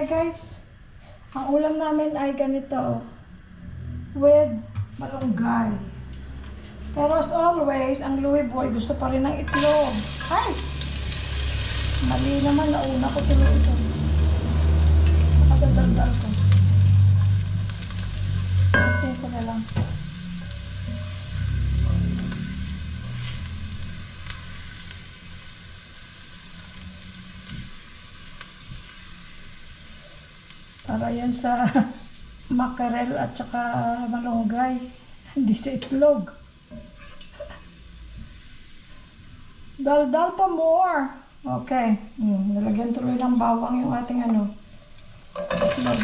Okay guys, ang ulam namin ay ganito with malunggay. Pero as always, ang Louie Boy gusto pa rin ng itlog. Ay! Mali naman, nauna ko tuloy ito. Nakadadaldal ko. Kasi ito na lang. Para yan sa mackerel at saka malunggay. Hindi sa itlog. Dal-dal pa more. Okay. Nalagyan tuloy ng bawang yung ating ano. Itlog.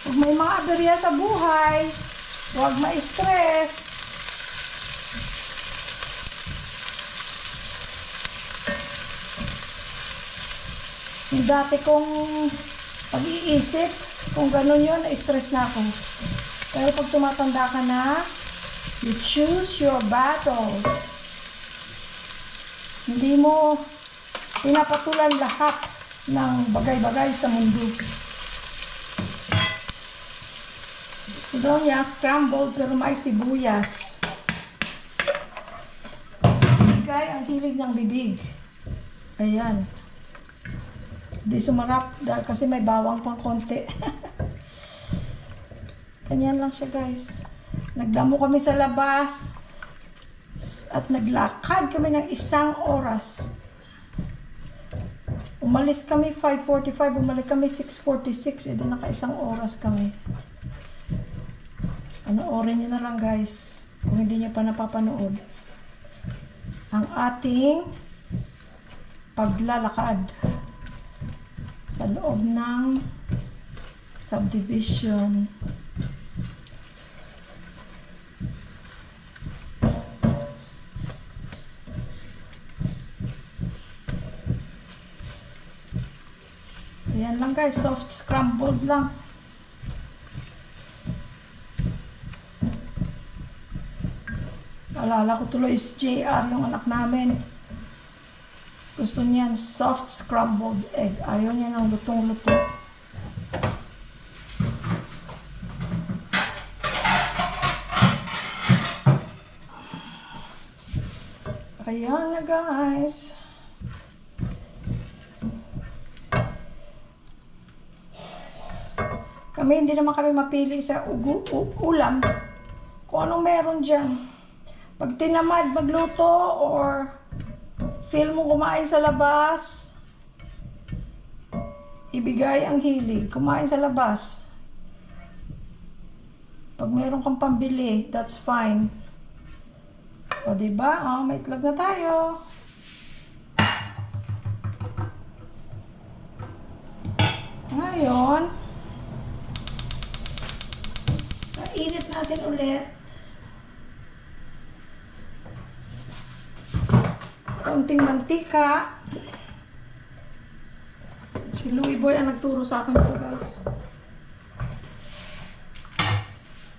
Pag may mga aberya sa buhay, huwag ma-stress. Yung dati kong pag-iisip, kung gano'n yun, na-stress na ako. Pero pag tumatanda ka na, you choose your battles. Hindi mo pinapatulan lahat ng bagay-bagay sa mundo. Gusto daw niya, scrambled pero may sibuyas. Bigay ang hilig ng bibig. Ayan. Di sumarap dahil kasi may bawang pang konti. Ganyan lang siya guys. Nagdamo kami sa labas at naglakad kami ng 1 oras. Umalis kami 5:45, bumalik kami 6:46. Edi naka 1 oras kami. Panoorin nyo na lang guys kung hindi nyo pa napapanood ang ating paglalakad sa loob ng subdivision. Ayan lang guys, soft scrambled lang. Alala ko tuloy is JR, yung anak namin. Gusto niyan soft scrambled egg. Ayaw niya ng lutong-luto. Ayan na guys. Kami hindi naman kami mapili sa ulam. Kung anong meron dyan. Pag tinamad magluto or feel mo kumain sa labas, ibigay ang hilig. Kumain sa labas. Pag meron kang pambili, that's fine. O diba? Oh, may itlog na tayo. Ngayon, mainit natin ulit. Kaunting mantika. Si Louie Boy ang nagturo sa akin ito guys.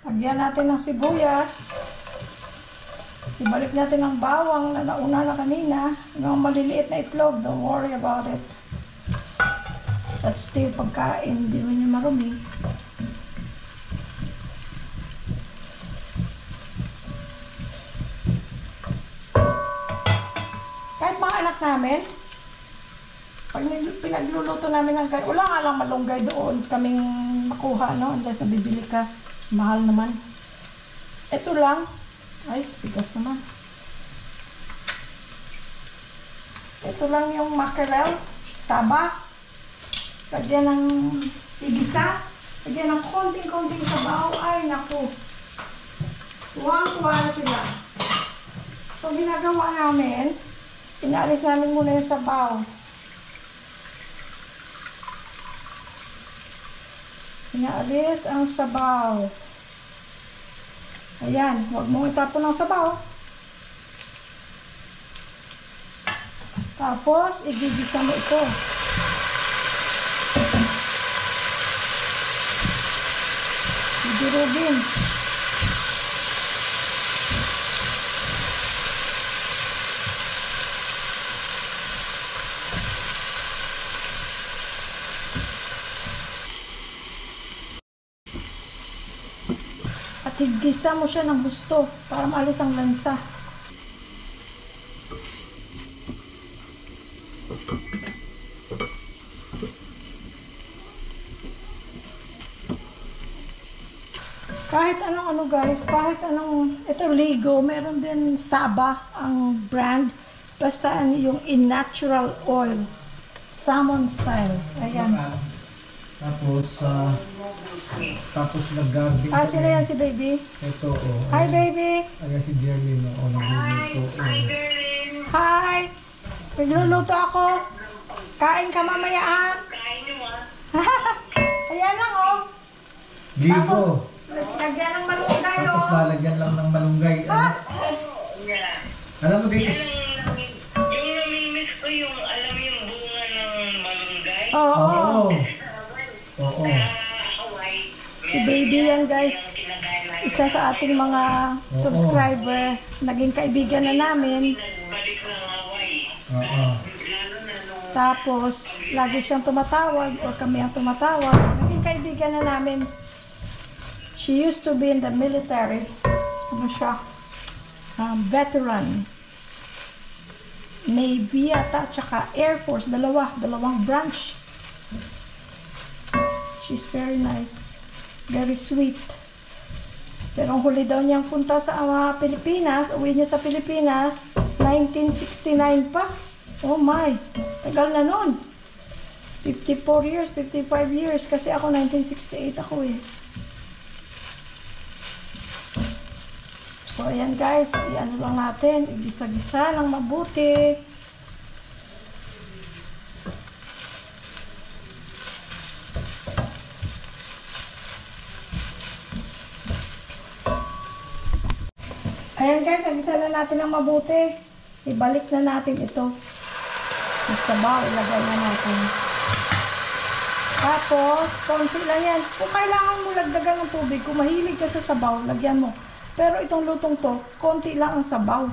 Lagyan natin ng sibuyas. Ibalik natin ang bawang na nauna na kanina. Hanggang maliliit na itlog. Don't worry about it. That's still pagkain. Hindi mo niya marumi. Anak namin, pag pinagluluto namin ng wala nga lang malunggay doon kaming makuha, no? Unless nabibili ka, mahal naman. Ito lang. Ay, bigas naman. Ito lang yung mackerel, saba. Lagyan ng igisa. Lagyan ng konting-konting sabaw. Ay, naku. Tuwang-tuwa na sila. So, ginagawa namin, inaalis namin muna yung sabaw. Inaalis ang sabaw. Ayan, huwag mong itapon ang sabaw. Tapos, igigisa mo ito. Idurugin. At higisa mo siya ng gusto para maalis ang lansa. Kahit anong ano guys, kahit anong, ito Ligo, meron din Saba ang brand. Basta yung in natural oil. Salmon style. Ayan. Tapos nag-garden. Sila yan si baby? Ito, oh. Hi baby! Ayan si Jerlyn, oh. Nagluluto. Hi! Nagluluto ako. Kain ka mamaya ha? Ayan lang oh. Ligo. Lagyan ng malunggay oh. Tapos lalagyan lang ng malunggay. Alam mo dito. Yung namimiss ko yung, alam yung bunga ng malunggay. Oo. Oo. Hawaii. Si baby yan guys. Isa sa ating mga subscriber. Naging kaibigan na namin. Balik ng Hawaii. Oo. Tapos, lagi siyang tumatawag o kami ang tumatawag. Naging kaibigan na namin. She used to be in the military. Ano siya? Veteran. Navy ata, tsaka Air Force. Dalawang branch. She's very nice. Very sweet. Pero ang huli daw niyang punta sa Pilipinas, uwi niya sa Pilipinas, 1969 pa. Oh my, tagal na nun. 54 years, 55 years. Kasi ako 1968 ako eh. So ayan guys, i-ano lang natin, igisa-gisa ng mabuti. Ayan guys, igisa na natin ng mabuti. Ibalik na natin ito. Yung sabaw, ilagay na natin. Tapos, konti lang yan. Kung kailangan mo lagdagan ng tubig, kung mahilig ka sa sabaw, lagyan mo. Pero itong lutong to, konti lang ang sabaw.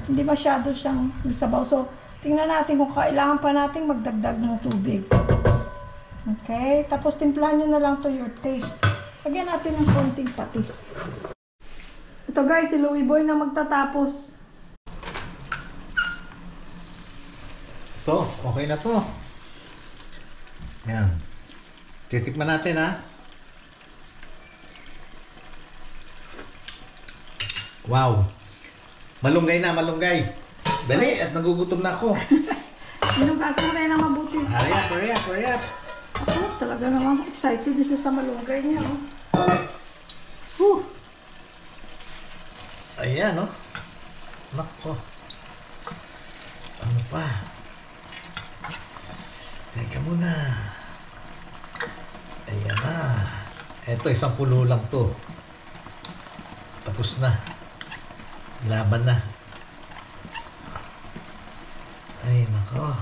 Hindi masyado siyang sabaw. So, tingnan natin kung kailangan pa natin magdagdag ng tubig. Okay? Tapos, timplahan nyo na lang to your taste. Lagyan natin ng konting patis. Ito guys, si Louie Boy na magtatapos. Ito, okay na to. Yan. Titikman natin ha. Wow. Malunggay na, malunggay. Dali, at nagugutom na ako. Inugasan mo rin ang mabuti. Hurry up, hurry up, hurry up. Ako, talaga naman excited siya sa malunggay niya. Oh. Ayan, oh. Nako. Ano pa? Teka muna. Ayan na. Eto, 10 lang to. Tapos na. Laban na. Ay, nako.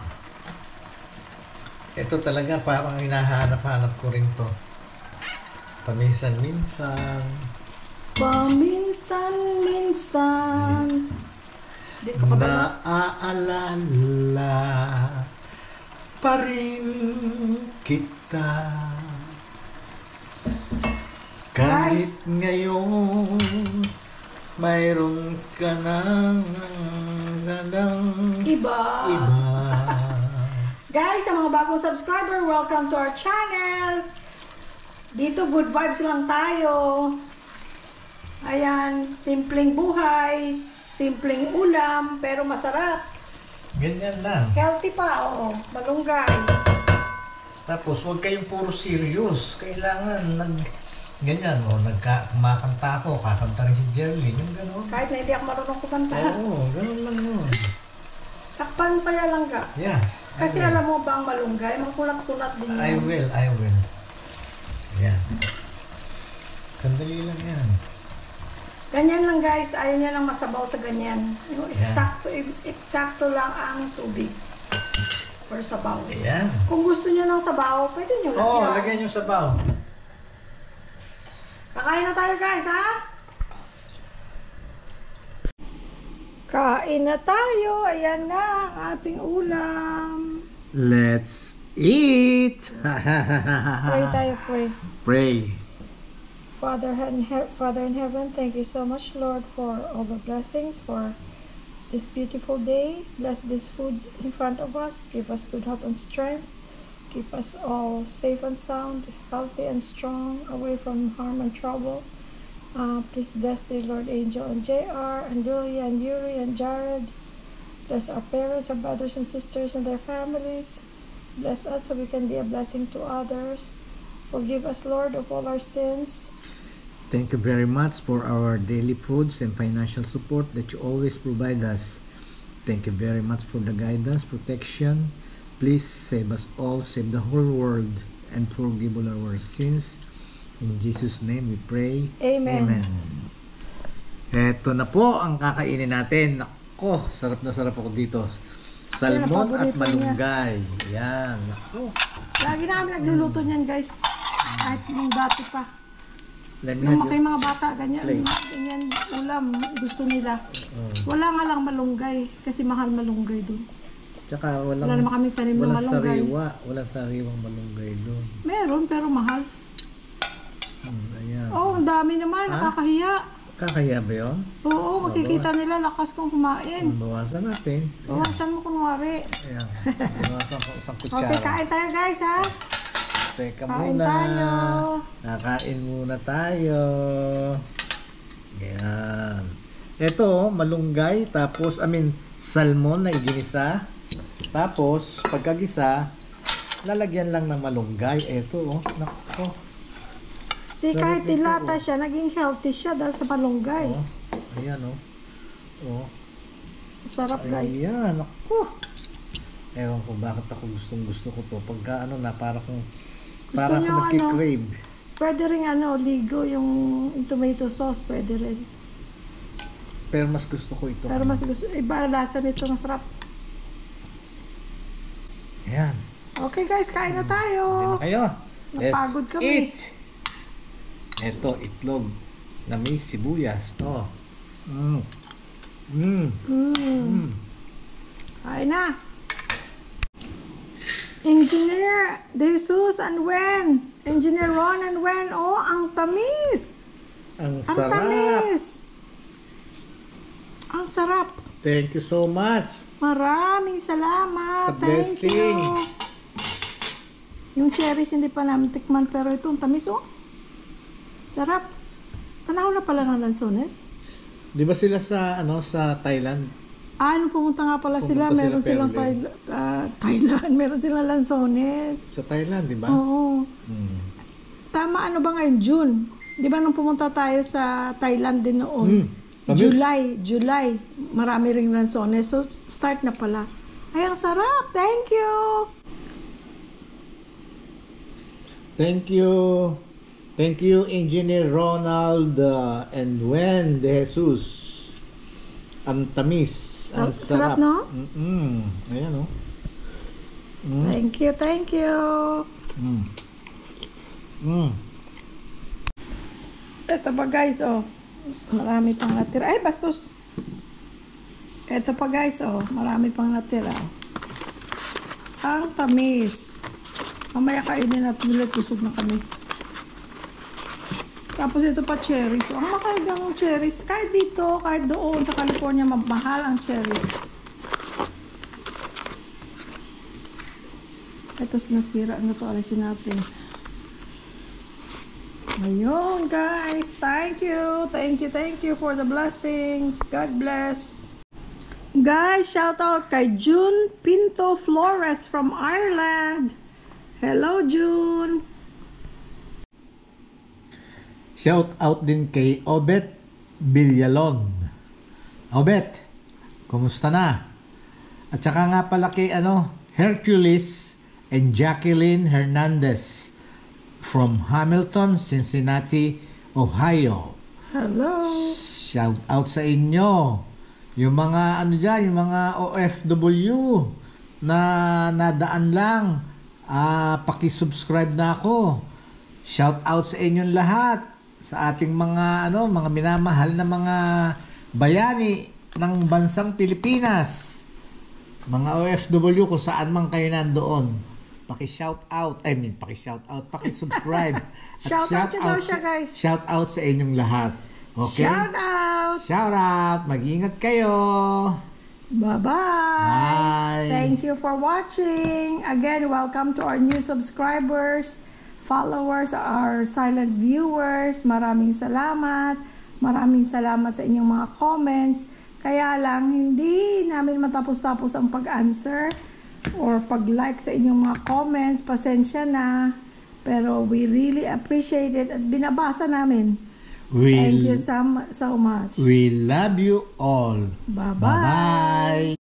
Ito talaga parang hinahanap-hanap ko rin to. Paminsan-minsan. Paminsan-minsan. Naaalala pa rin kita. Kahit ngayon mayroon ka ng Iba. iba. Guys, sa mga bagong subscriber, welcome to our channel. Dito, good vibes lang tayo. Ayan, simpleng buhay, simpleng ulam, pero masarap. Ganyan lang. Healthy pa, oo. Malunggay. Tapos, huwag kayong puro serious. Kailangan ganyan, kumakanta ako, kakanta rin si Jerlyn, yung gano'n. Kahit na hindi ako marunong kumanta. Oo, gano'n lang yun. Takpan pa yan lang ka. Yes. Kasi alam mo ba ang malunggay, magkunat-kunat din yan. I will. Yan. Sandali lang yan. Ganyan lang guys, ayaw niya lang masabaw sa ganyan. Yung eksakto lang ang tubig. For sabaw. Ayan. Kung gusto niyo ng sabaw, pwede niyo lagyan. Oo, lagyan nyo sabaw. Kakain na tayo guys, ha? Kain na tayo. Ayan na ang ating ulam. Let's eat! Pray tayo, pray. Pray. Father in heaven, thank you so much, Lord, for all the blessings, for this beautiful day. Bless this food in front of us. Give us good health and strength. Keep us all safe and sound, healthy and strong, away from harm and trouble. Please bless the Lord Angel and JR and Julia and Yuri and Jared. Bless our parents, our brothers and sisters and their families. Bless us so we can be a blessing to others. Forgive us, Lord, of all our sins. Thank you very much for our daily foods and financial support that you always provide us. Thank you very much for the guidance, protection. Please save us all, save the whole world, and forgive all our sins. In Jesus' name we pray. Amen. Eto na po ang kakainin natin. Nako, sarap na sarap ako dito. Salmon at malunggay. Yan. Nako. Lagi namin nagluluto niyan, guys. Kahit yung dati pa. Let me Nung have mga mga bata, ganyan ulam, gusto nila. Wala nga lang malunggay, kasi mahal malunggay doon. Tsaka Wala naman kami tanim ng malunggay. Walang sariwang malunggay doon. Meron, pero mahal. Ayan. Oh, ang dami naman, nakakahiya. Kakaya ba yun? Oo, makikita nila, lakas kong kumain. Bawasan natin. Bawasan mo kunwari. Ayan. Bawasan ko isang kutsara. Okay, kain tayo, guys, ha? Teka Kain muna. tayo. Nakain muna tayo. Ayan. Ito, malunggay. Tapos, salmon na iginisa. Tapos, pagkagisa, lalagyan lang ng malunggay. Ito, nako. Kahit dilata siya, naging healthy siya dahil sa malunggay. Ayan, Sarap, guys. Ayan, nako. Ewan ko bakit ako gusto ko to. Pagka para akong nagkikrave. Pwede rin ligo yung tomato sauce, pwede rin. Pero mas gusto ko ito. Pero mas gusto, iba lasa nito, masarap. Ayan. Okay, guys, kain na tayo. Kayo. Napagod kami. Eat. Ito, itlog na may sibuyas. Kain na. Engineer Jesus and Wen. Engineer Ron and Wen. Oh, ang tamis. Ang Ang sarap. tamis. Ang sarap. Thank you so much. Maraming salamat. Sa Thank blessing. you. Yung cherries hindi pa namin tikman, pero ito ang tamis, sarap. Panahon na pala ng lansones. Di ba sila sa Thailand? Nung pumunta nga pala sila, Pumunta meron sila, silang Thailand, meron silang lansones. Sa Thailand, di ba? Oo. Tama, ano ba ngayon? June. Di ba nung pumunta tayo sa Thailand din noon? July. Marami ring lansones. So, start na pala. Ay, ang sarap. Thank you. Thank you. Thank you, Engineer Ronald and Wen De Jesus. Ang tamis. Ang sarap, sarap. no? Ayan, Thank you. Ito pa, guys, marami pang natira. Ay, bastos. Ito pa, guys, marami pang natira. Ang tamis. Mamaya kainin natin ulit, busog na kami. Tapos ito pa cherries. Ang makagang cherries. Kahit dito, kahit doon sa California, mahal ang cherries. Ito nasira na ito. Alisin natin. Ayun, guys. Thank you for the blessings. God bless. Guys, shout out kay June Pinto Flores from Ireland. Hello, June. Shout out din kay Obet Villalon. Obet, kumusta na? At saka nga pala kay Hercules and Jacqueline Hernandez from Hamilton, Cincinnati, Ohio. Hello. Shout out sa inyo. Yung mga yung mga OFW na nadaan lang, paki-subscribe na ako. Shout out sa inyong lahat. Sa ating mga mga minamahal na mga bayani ng bansang Pilipinas, mga OFW kung saan man kayo nandoon. paki-shout out. Paki-subscribe. At Shout out nyo daw siya, guys. Shout out sa inyong lahat. Okay? Shout out! Shout out. Mag-ingat kayo. Bye-bye! Bye! Thank you for watching. Again, welcome to our new subscribers, followers, our silent viewers. Maraming salamat. Maraming salamat sa inyong mga comments. Kaya lang, hindi namin matapos-tapos ang pag-answer or pag-like sa inyong mga comments. Pasensya na. Pero we really appreciate it at binabasa namin. Thank you so much. We love you all. Bye-bye. Bye-bye.